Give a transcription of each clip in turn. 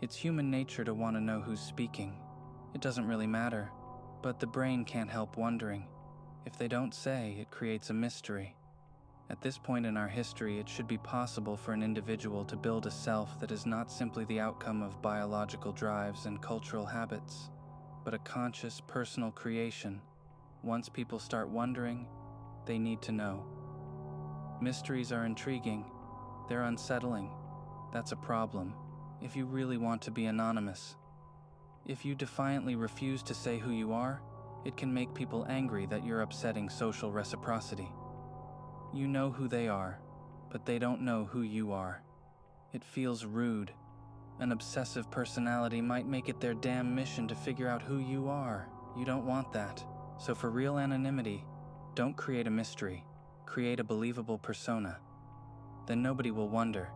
It's human nature to want to know who's speaking. It doesn't really matter, but the brain can't help wondering. If they don't say, it creates a mystery. At this point in our history, it should be possible for an individual to build a self that is not simply the outcome of biological drives and cultural habits, but a conscious, personal creation. Once people start wondering, they need to know. Mysteries are intriguing. They're unsettling. That's a problem, if you really want to be anonymous. If you defiantly refuse to say who you are, it can make people angry that you're upsetting social reciprocity. You know who they are, but they don't know who you are. It feels rude. An obsessive personality might make it their damn mission to figure out who you are. You don't want that. So for real anonymity, don't create a mystery. Create a believable persona. Then nobody will wonder.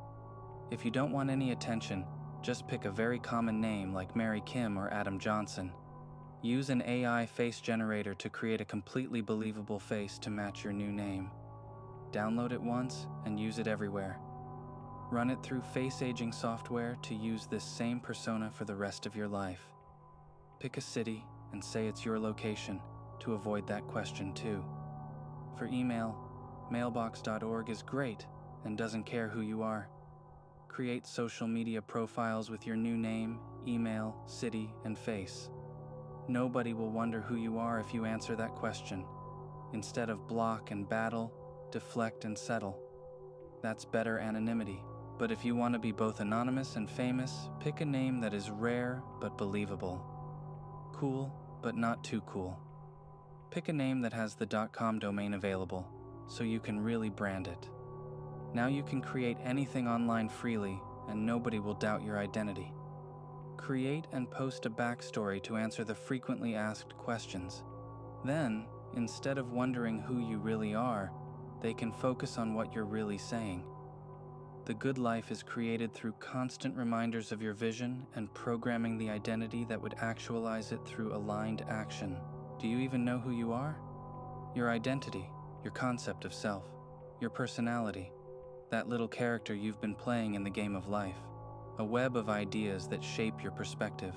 If you don't want any attention, just pick a very common name like Mary Kim or Adam Johnson. Use an AI face generator to create a completely believable face to match your new name. Download it once and use it everywhere. Run it through face aging software to use this same persona for the rest of your life. Pick a city and say it's your location to avoid that question too. For email, mailbox.org is great and doesn't care who you are. Create social media profiles with your new name, email, city, and face. Nobody will wonder who you are if you answer that question. Instead of block and battle, deflect and settle. That's better anonymity. But if you want to be both anonymous and famous, pick a name that is rare but believable. Cool, but not too cool. Pick a name that has the .com domain available, so you can really brand it. Now you can create anything online freely, and nobody will doubt your identity. Create and post a backstory to answer the frequently asked questions. Then, instead of wondering who you really are, they can focus on what you're really saying. The good life is created through constant reminders of your vision and programming the identity that would actualize it through aligned action. Do you even know who you are? Your identity, your concept of self, your personality, that little character you've been playing in the game of life. A web of ideas that shape your perspective,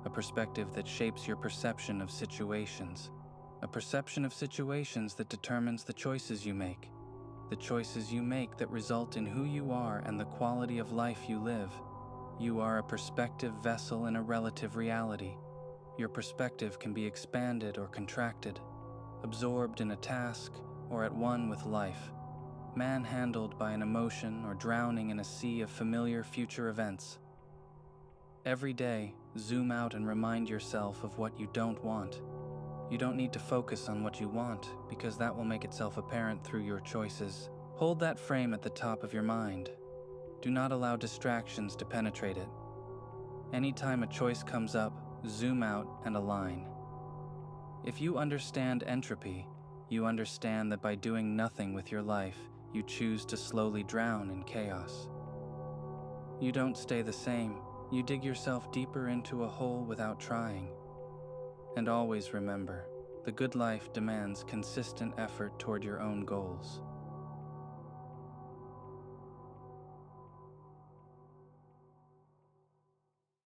a perspective that shapes your perception of situations, a perception of situations that determines the choices you make, the choices you make that result in who you are and the quality of life you live. You are a perspective vessel in a relative reality. Your perspective can be expanded or contracted, absorbed in a task or at one with life, manhandled by an emotion or drowning in a sea of familiar future events. Every day, zoom out and remind yourself of what you don't want. You don't need to focus on what you want, because that will make itself apparent through your choices. Hold that frame at the top of your mind. Do not allow distractions to penetrate it. Anytime a choice comes up, zoom out and align. If you understand entropy, you understand that by doing nothing with your life, you choose to slowly drown in chaos. You don't stay the same. You dig yourself deeper into a hole without trying. And always remember, the good life demands consistent effort toward your own goals.